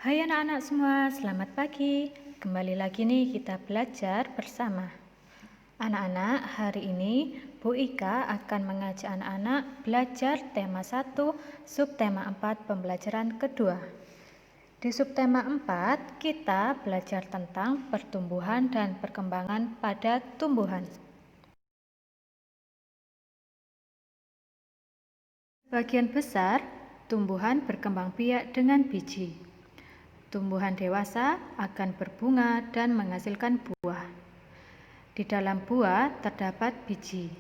Hai anak-anak semua, selamat pagi. Kembali lagi nih kita belajar bersama. Anak-anak, hari ini Bu Ika akan mengajak anak-anak belajar tema 1, subtema 4 pembelajaran kedua. Di subtema 4, kita belajar tentang pertumbuhan dan perkembangan pada tumbuhan. Sebagian besar, tumbuhan berkembang biak dengan biji. Tumbuhan dewasa akan berbunga dan menghasilkan buah. Di dalam buah terdapat biji.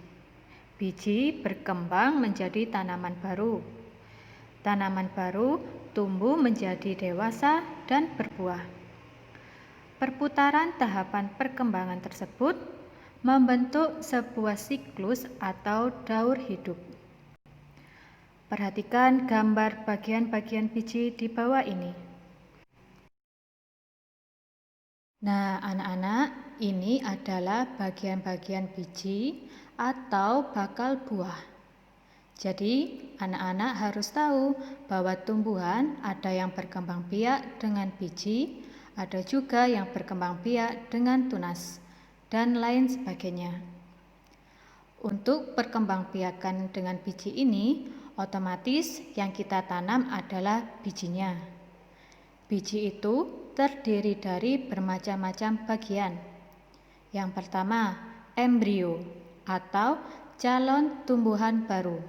Biji berkembang menjadi tanaman baru. Tanaman baru tumbuh menjadi dewasa dan berbuah. Perputaran tahapan perkembangan tersebut membentuk sebuah siklus atau daur hidup. Perhatikan gambar bagian-bagian biji di bawah ini. Nah, anak-anak, ini adalah bagian-bagian biji atau bakal buah. Jadi, anak-anak harus tahu bahwa tumbuhan ada yang berkembang biak dengan biji, ada juga yang berkembang biak dengan tunas, dan lain sebagainya. Untuk perkembangbiakan dengan biji ini, otomatis yang kita tanam adalah bijinya. Biji itu terdiri dari bermacam-macam bagian. Yang pertama, embrio atau calon tumbuhan baru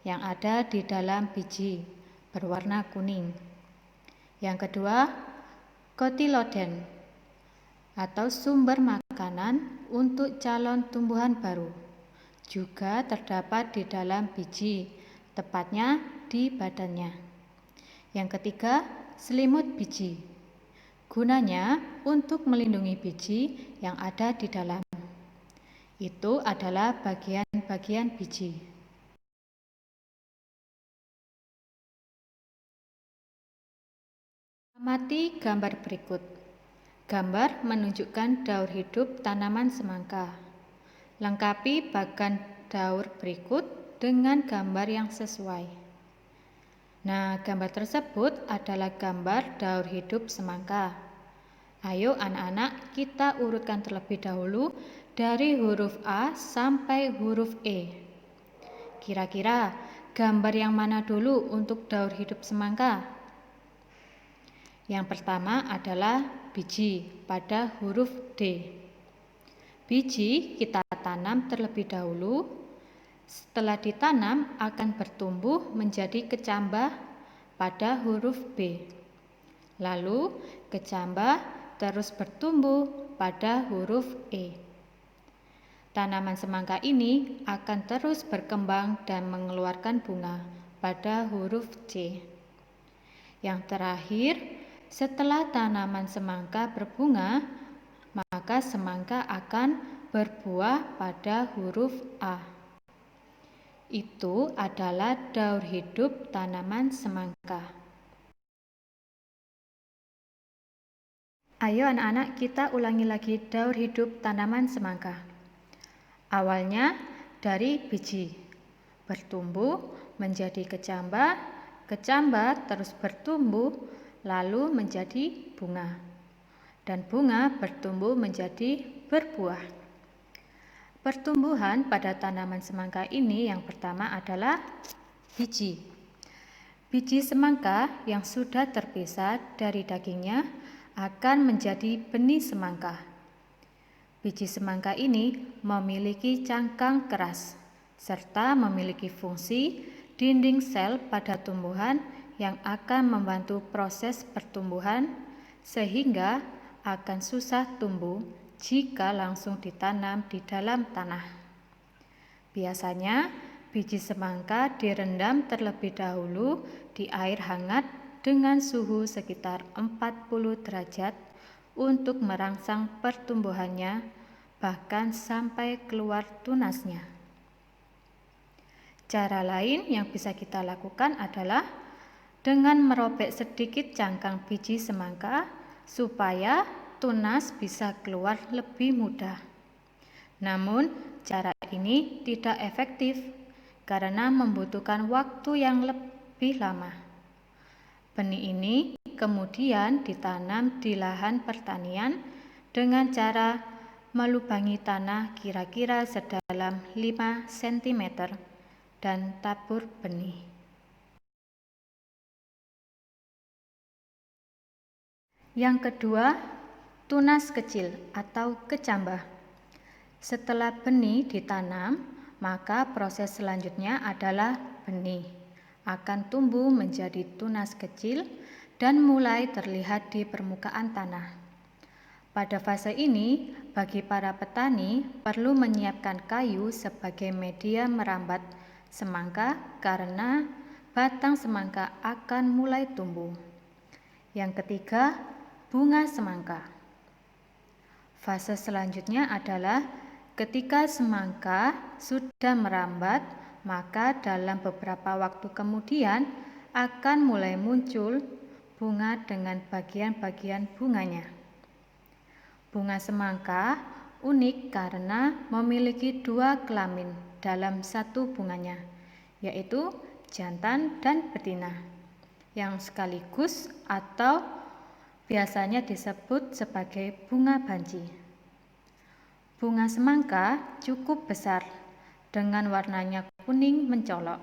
yang ada di dalam biji berwarna kuning. Yang kedua, kotiloden atau sumber makanan untuk calon tumbuhan baru. Juga terdapat di dalam biji, tepatnya di badannya. Yang ketiga, selimut biji. Gunanya untuk melindungi biji yang ada di dalam. Itu adalah bagian-bagian biji. Amati gambar berikut. Gambar menunjukkan daur hidup tanaman semangka. Lengkapi bagan daur berikut dengan gambar yang sesuai. Nah, gambar tersebut adalah gambar daur hidup semangka. Ayo anak-anak, kita urutkan terlebih dahulu dari huruf A sampai huruf E. Kira-kira gambar yang mana dulu untuk daur hidup semangka? Yang pertama adalah biji pada huruf D. Biji kita tanam terlebih dahulu. Setelah ditanam akan bertumbuh menjadi kecambah pada huruf B. Lalu kecambah terus bertumbuh pada huruf E. Tanaman semangka ini akan terus berkembang dan mengeluarkan bunga pada huruf C. Yang terakhir, setelah tanaman semangka berbunga, maka semangka akan berbuah pada huruf A. Itu adalah daur hidup tanaman semangka. Ayo anak-anak, kita ulangi lagi daur hidup tanaman semangka. Awalnya dari biji, bertumbuh menjadi kecambah, kecambah terus bertumbuh, lalu menjadi bunga. Dan bunga bertumbuh menjadi berbuah. Pertumbuhan pada tanaman semangka ini yang pertama adalah biji. Biji semangka yang sudah terpisah dari dagingnya akan menjadi benih semangka. Biji semangka ini memiliki cangkang keras serta memiliki fungsi dinding sel pada tumbuhan yang akan membantu proses pertumbuhan sehingga akan susah tumbuh jika langsung ditanam di dalam tanah. Biasanya biji semangka direndam terlebih dahulu di air hangat dengan suhu sekitar 40 derajat untuk merangsang pertumbuhannya bahkan sampai keluar tunasnya. Cara lain yang bisa kita lakukan adalah dengan merobek sedikit cangkang biji semangka supaya tunas bisa keluar lebih mudah. Namun, cara ini tidak efektif karena membutuhkan waktu yang lebih lama. Benih ini kemudian ditanam di lahan pertanian dengan cara melubangi tanah kira-kira sedalam 5 cm dan tabur benih. Yang kedua, tunas kecil atau kecambah. Setelah benih ditanam, maka proses selanjutnya adalah benih akan tumbuh menjadi tunas kecil dan mulai terlihat di permukaan tanah. Pada fase ini, bagi para petani perlu menyiapkan kayu sebagai media merambat semangka karena batang semangka akan mulai tumbuh. Yang ketiga, bunga semangka. Fase selanjutnya adalah ketika semangka sudah merambat, maka dalam beberapa waktu kemudian akan mulai muncul bunga dengan bagian-bagian bunganya. Bunga semangka unik karena memiliki 2 kelamin dalam satu bunganya, yaitu jantan dan betina, yang sekaligus atau biasanya disebut sebagai bunga banci. Bunga semangka cukup besar dengan warnanya kuning mencolok.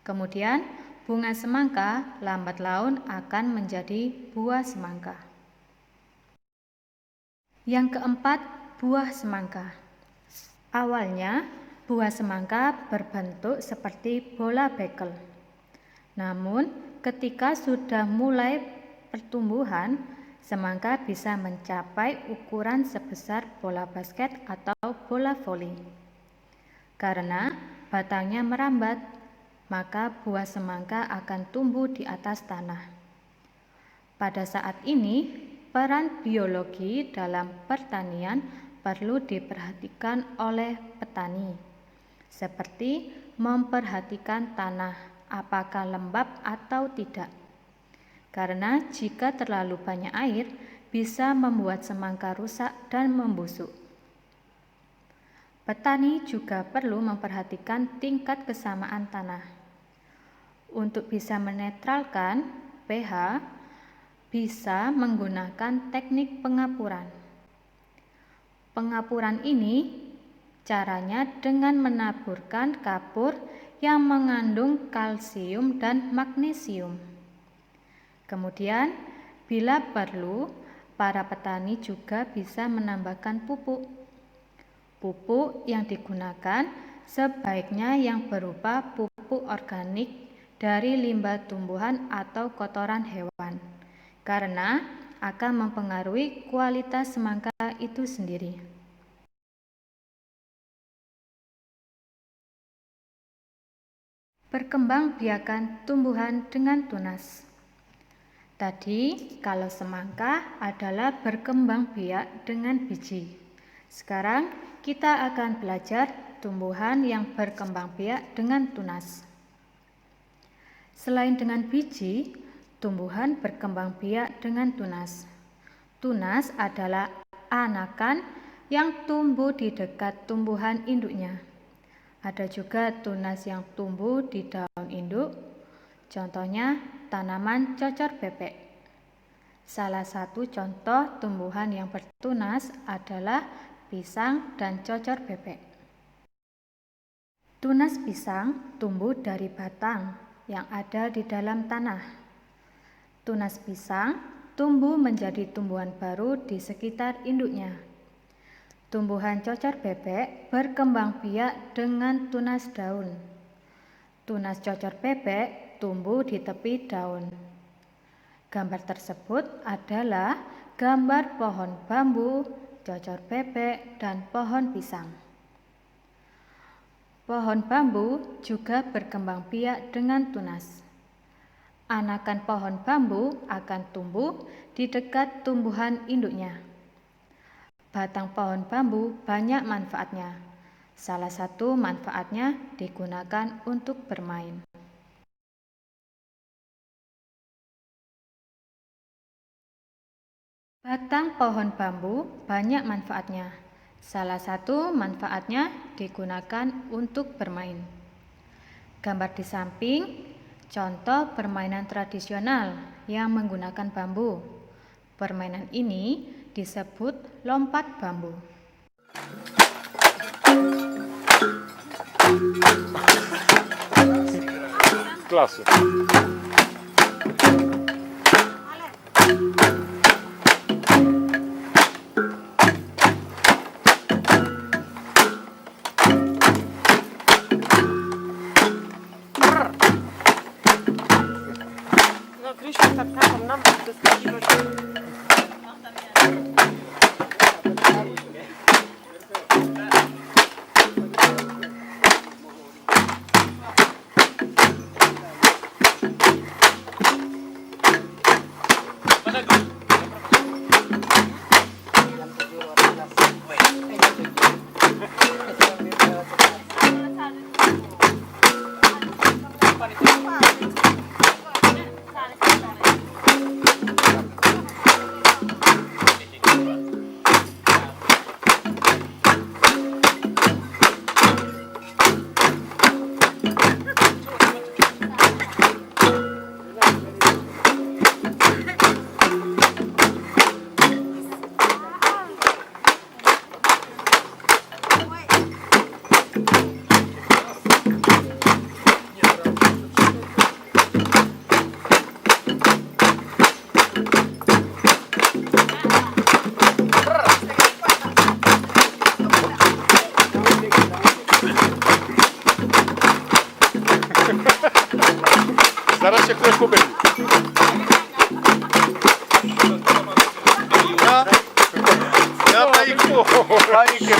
Kemudian bunga semangka lambat laun akan menjadi buah semangka. Yang keempat, buah semangka. Awalnya buah semangka berbentuk seperti bola bekel. Namun ketika sudah mulai pertumbuhan, semangka bisa mencapai ukuran sebesar bola basket atau bola voli. Karena batangnya merambat, maka buah semangka akan tumbuh di atas tanah. Pada saat ini, peran biologi dalam pertanian perlu diperhatikan oleh petani, seperti memperhatikan tanah apakah lembab atau tidak. Karena jika terlalu banyak air, bisa membuat semangka rusak dan membusuk. Petani juga perlu memperhatikan tingkat kesamaan tanah. Untuk bisa menetralkan pH, bisa menggunakan teknik pengapuran. Pengapuran ini caranya dengan menaburkan kapur yang mengandung kalsium dan magnesium. Kemudian, bila perlu, para petani juga bisa menambahkan pupuk. Pupuk yang digunakan sebaiknya yang berupa pupuk organik dari limbah tumbuhan atau kotoran hewan, karena akan mempengaruhi kualitas semangka itu sendiri. Perkembangbiakan tumbuhan dengan tunas. Tadi, kalau semangka adalah berkembang biak dengan biji. Sekarang, kita akan belajar tumbuhan yang berkembang biak dengan tunas. Selain dengan biji, tumbuhan berkembang biak dengan tunas. Tunas adalah anakan yang tumbuh di dekat tumbuhan induknya. Ada juga tunas yang tumbuh di daun induk. Contohnya tanaman cocor bebek. Salah satu contoh tumbuhan yang bertunas adalah pisang dan cocor bebek. Tunas pisang tumbuh dari batang yang ada di dalam tanah. Tunas pisang tumbuh menjadi tumbuhan baru di sekitar induknya. Tumbuhan cocor bebek berkembang biak dengan tunas daun. Tunas cocor bebek tumbuh di tepi daun. Gambar tersebut adalah gambar pohon bambu, cocor bebek, dan pohon pisang. Pohon bambu juga berkembang biak dengan tunas. Anakan pohon bambu akan tumbuh di dekat tumbuhan induknya. Batang pohon bambu banyak manfaatnya. Salah satu manfaatnya digunakan untuk bermain. Batang pohon bambu banyak manfaatnya. Salah satu manfaatnya digunakan untuk bermain. Gambar di samping contoh permainan tradisional yang menggunakan bambu. Permainan ini disebut lompat bambu. Klasse. Zaraz się ktoś pomyli. Ja paniku. Panikę.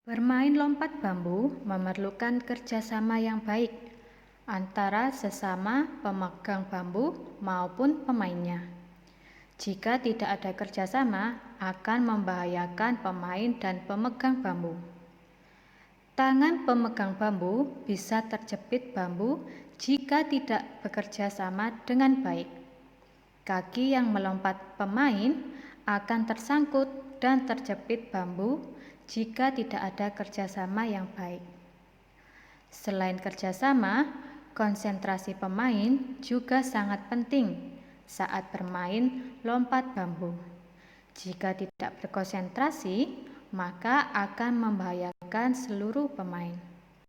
Bermain lompat bambu memerlukan kerjasama yang baik antara sesama pemegang bambu maupun pemainnya. Jika tidak ada kerjasama, akan membahayakan pemain dan pemegang bambu. Tangan pemegang bambu bisa terjepit bambu jika tidak bekerja sama dengan baik. Kaki yang melompat pemain akan tersangkut dan terjepit bambu jika tidak ada kerjasama yang baik. Selain kerjasama, konsentrasi pemain juga sangat penting saat bermain lompat bambu. Jika tidak berkonsentrasi, maka akan membahayakan seluruh pemain.